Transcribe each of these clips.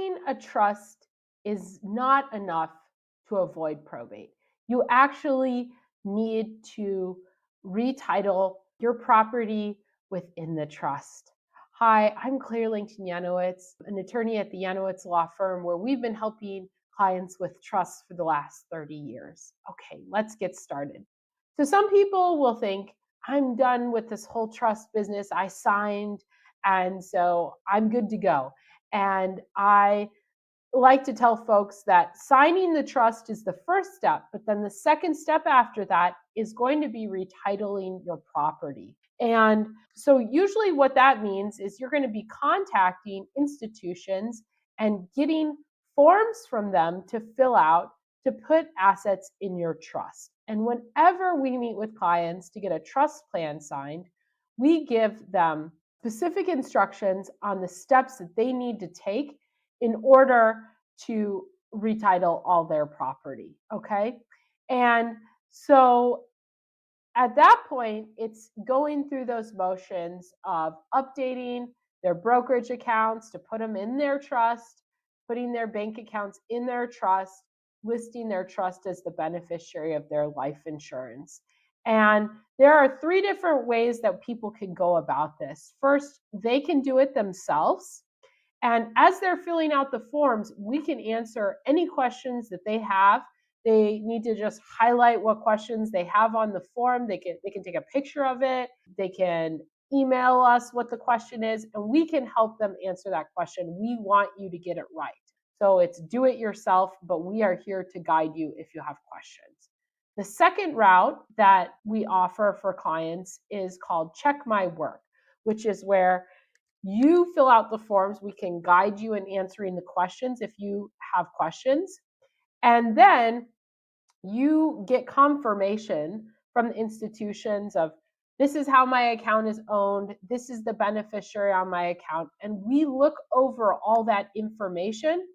Signing a trust is not enough to avoid probate. You actually need to retitle your property within the trust. Hi, I'm Claire Langton Yanowitz, an attorney at the Yanowitz Law Firm, where we've been helping clients with trusts for the last 30 years. Okay, let's get started. So some people will think, I'm done with this whole trust business. I signed, and so I'm good to go. And I like to tell folks that signing the trust is the first step, but then the second step after that is going to be retitling your property. And so usually what that means is you're going to be contacting institutions and getting forms from them to fill out to put assets in your trust. And whenever we meet with clients to get a trust plan signed, we give them specific instructions on the steps that they need to take in order to retitle all their property, okay? And so at that point, it's going through those motions of updating their brokerage accounts to put them in their trust, putting their bank accounts in their trust, listing their trust as the beneficiary of their life insurance. And there are three different ways that people can go about this. First, they can do it themselves. And as they're filling out the forms, we can answer any questions that they have. They need to just highlight what questions they have on the form. They can take a picture of it. They can email us what the question is, and we can help them answer that question. We want you to get it right. So it's do it yourself, but we are here to guide you if you have questions. The second route that we offer for clients is called Check My Work, which is where you fill out the forms. We can guide you in answering the questions if you have questions. And then you get confirmation from the institutions of this is how my account is owned. This is the beneficiary on my account. And we look over all that information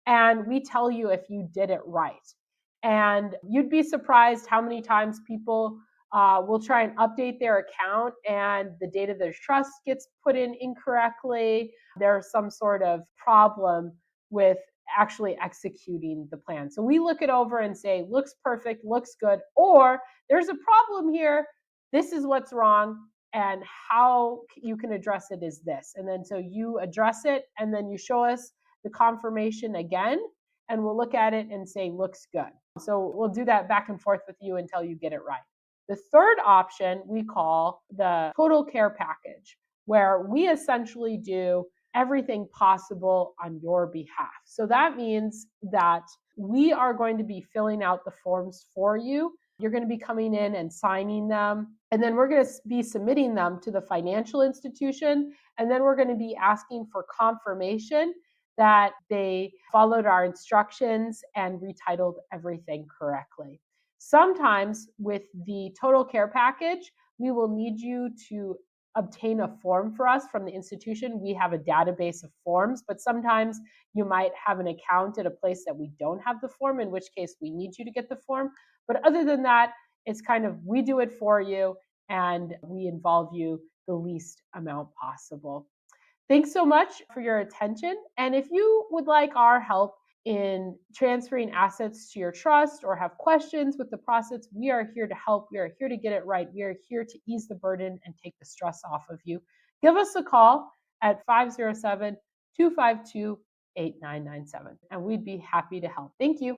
and we tell you if you did it right. And you'd be surprised how many times people will try and update their account and the date of their trust gets put in incorrectly. There's some sort of problem with actually executing the plan. So we look it over and say, looks perfect, looks good, or there's a problem here. This is what's wrong, and how you can address it is this. And then so you address it, and then you show us the confirmation again, and we'll look at it and say, looks good. So we'll do that back and forth with you until you get it right. The third option we call the total care package, where we essentially do everything possible on your behalf. So that means that we are going to be filling out the forms for you. You're going to be coming in and signing them, and then we're going to be submitting them to the financial institution, and then we're going to be asking for confirmation that they followed our instructions and retitled everything correctly. Sometimes with the total care package, we will need you to obtain a form for us from the institution. We have a database of forms, but sometimes you might have an account at a place that we don't have the form, in which case we need you to get the form. But other than that, it's kind of we do it for you and we involve you the least amount possible. Thanks so much for your attention. And if you would like our help in transferring assets to your trust or have questions with the process, we are here to help. We are here to get it right. We are here to ease the burden and take the stress off of you. Give us a call at 507-252-8997, and we'd be happy to help. Thank you.